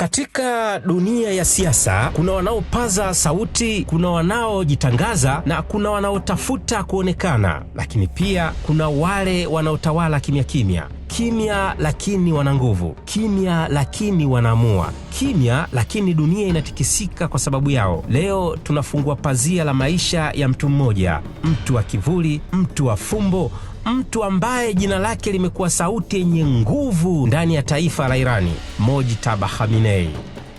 Katika dunia ya siasa, kuna wanaopaza sauti, kuna wanaojitangaza na kuna wanaotafuta kuonekana, lakini pia kuna wale wanaotawala kimya kimya. Kimya lakini wana nguvu, kimya lakini wanaamua, kimya lakini dunia inatikisika kwa sababu yao. Leo tunafungua pazia la maisha ya mtu mmoja, mtu wa kivuli, mtu wa fumbo, mtu ambaye jina lake limekuwa sauti yenye nguvu ndani ya taifa la Irani, Mojtaba Khamenei.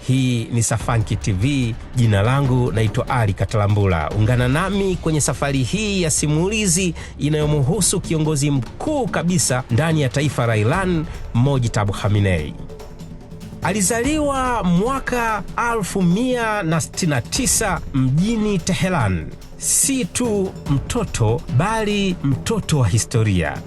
Hii ni Safanki TV, jina langu naitwa Ali Katalambula. Ungana nami kwenye safari hii ya simulizi inayomhusu kiongozi mkuu kabisa ndani ya taifa la Iran, Mojtaba Khamenei. Alizaliwa mwaka 1169 mjini Tehran. Si tu mtoto, bali mtoto wa historia.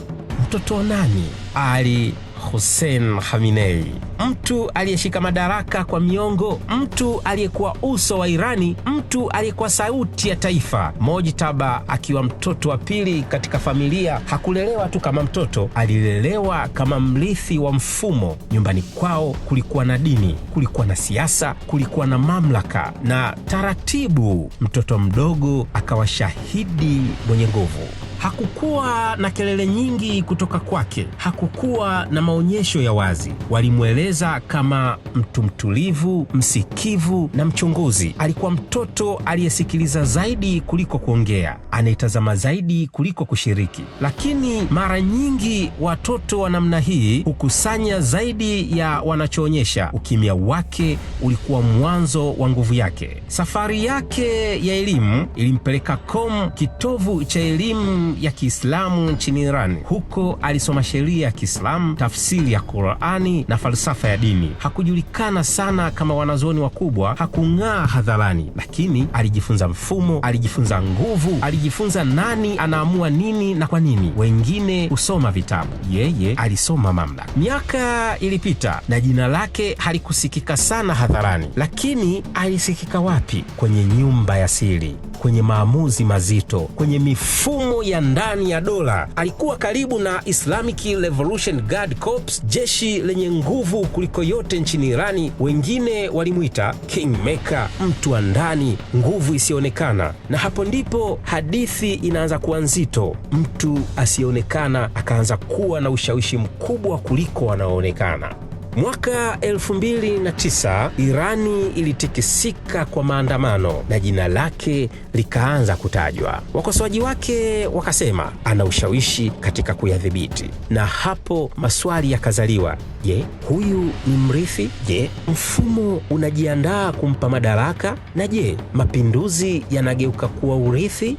Mtoto wa nani? Ali Hussein Khamenei, mtu aliyeshika madaraka kwa miongo, mtu aliyekuwa uso wa Irani, mtu aliyekuwa sauti ya taifa. Mojtaba akiwa mtoto wa pili katika familia, hakulelewa tu kama mtoto, alilelewa kama mrithi wa mfumo. Nyumbani kwao kulikuwa na dini, kulikuwa na siasa, kulikuwa na mamlaka, na taratibu mtoto mdogo akawa shahidi mwenye nguvu. Hakukuwa na kelele nyingi kutoka kwake, hakukuwa na maonyesho ya wazi. Walimweleza kama mtu mtulivu, msikivu na mchunguzi. Alikuwa mtoto aliyesikiliza zaidi kuliko kuongea, anayetazama zaidi kuliko kushiriki. Lakini mara nyingi watoto wa namna hii hukusanya zaidi ya wanachoonyesha. Ukimya wake ulikuwa mwanzo wa nguvu yake. Safari yake ya elimu ilimpeleka Qom, kitovu cha elimu ya Kiislamu nchini Iran. Huko alisoma sheria ya Kiislamu, tafsiri ya Qur'ani na falsafa ya dini. Hakujulikana sana kama wanazuoni wakubwa, hakung'aa hadharani, lakini alijifunza mfumo, alijifunza nguvu, alijifunza nani anaamua nini na kwa nini. Wengine husoma vitabu, yeye alisoma mamlaka. Miaka ilipita na jina lake halikusikika sana hadharani, lakini alisikika wapi? Kwenye nyumba ya siri, kwenye maamuzi mazito, kwenye mifumo ya ndani ya dola. Alikuwa karibu na Islamic Revolution Guard Corps, jeshi lenye nguvu kuliko yote nchini Irani. Wengine walimuita Kingmaker, mtu wa ndani, nguvu isiyoonekana. Na hapo ndipo hadithi inaanza kuwa nzito. Mtu asiyeonekana akaanza kuwa na ushawishi mkubwa kuliko wanaoonekana. Mwaka 2009 Irani ilitikisika kwa maandamano na jina lake likaanza kutajwa. Wakosoaji wake wakasema ana ushawishi katika kuyadhibiti. Na hapo maswali yakazaliwa. Je, huyu ni mrithi? Je, mfumo unajiandaa kumpa madaraka? Na je, mapinduzi yanageuka kuwa urithi?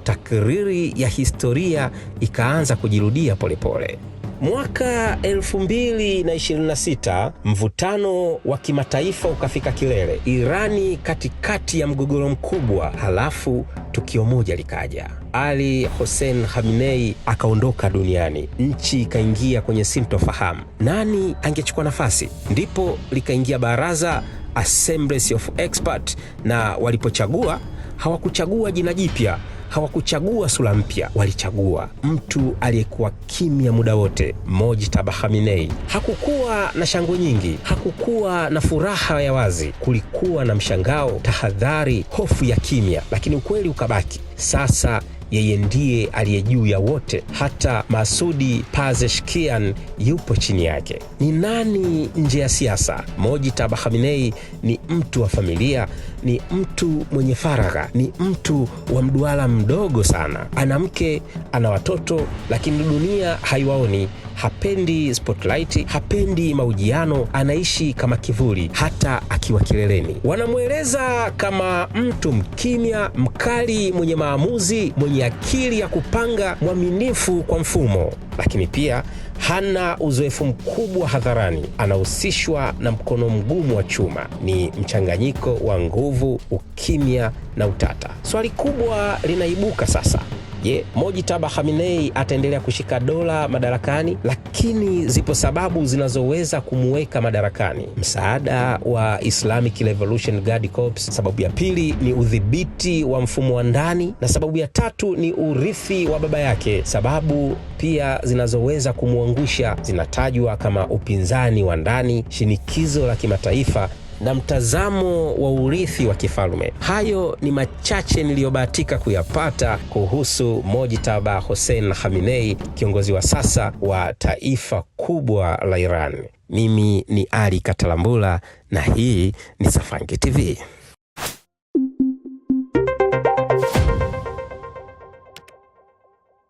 Takriri ya historia ikaanza kujirudia polepole. Mwaka 2026 mvutano wa kimataifa ukafika kilele. Irani katikati ya mgogoro mkubwa, halafu tukio moja likaja. Ali Hussein Khamenei akaondoka duniani. Nchi ikaingia kwenye sintofahamu. Nani angechukua nafasi? Ndipo likaingia baraza, Assembly of Experts, na walipochagua hawakuchagua jina jipya, hawakuchagua sura mpya, walichagua mtu aliyekuwa kimya muda wote, Mojtaba Khamenei. Hakukuwa na shangwe nyingi, hakukuwa na furaha ya wazi, kulikuwa na mshangao, tahadhari, hofu ya kimya, lakini ukweli ukabaki. Sasa yeye ndiye aliye juu ya wote, hata Masudi Pezeshkian yupo chini yake. Ni nani nje ya siasa? Mojtaba Khamenei ni mtu wa familia, ni mtu mwenye faragha, ni mtu wa mduara mdogo sana. Ana mke, ana watoto, lakini dunia haiwaoni. Hapendi spotlight, hapendi mahojiano, anaishi kama kivuli hata akiwa kileleni. Wanamweleza kama mtu mkimya, mkali, mwenye maamuzi, mwenye akili ya kupanga, mwaminifu kwa mfumo. Lakini pia hana uzoefu mkubwa hadharani, anahusishwa na mkono mgumu wa chuma. Ni mchanganyiko wa nguvu, ukimya na utata. Swali kubwa linaibuka sasa. Je, Mojtaba Khamenei ataendelea kushika dola madarakani? Lakini zipo sababu zinazoweza kumuweka madarakani. Msaada wa Islamic Revolution Guard Corps. Sababu ya pili ni udhibiti wa mfumo wa ndani, na sababu ya tatu ni urithi wa baba yake. Sababu pia zinazoweza kumuangusha zinatajwa kama upinzani wa ndani, shinikizo la kimataifa na mtazamo wa urithi wa kifalme. Hayo ni machache niliyobahatika kuyapata kuhusu Mojtaba Hussein Khamenei, kiongozi wa sasa wa taifa kubwa la Iran. Mimi ni Ali Katalambula na hii ni Safangi TV.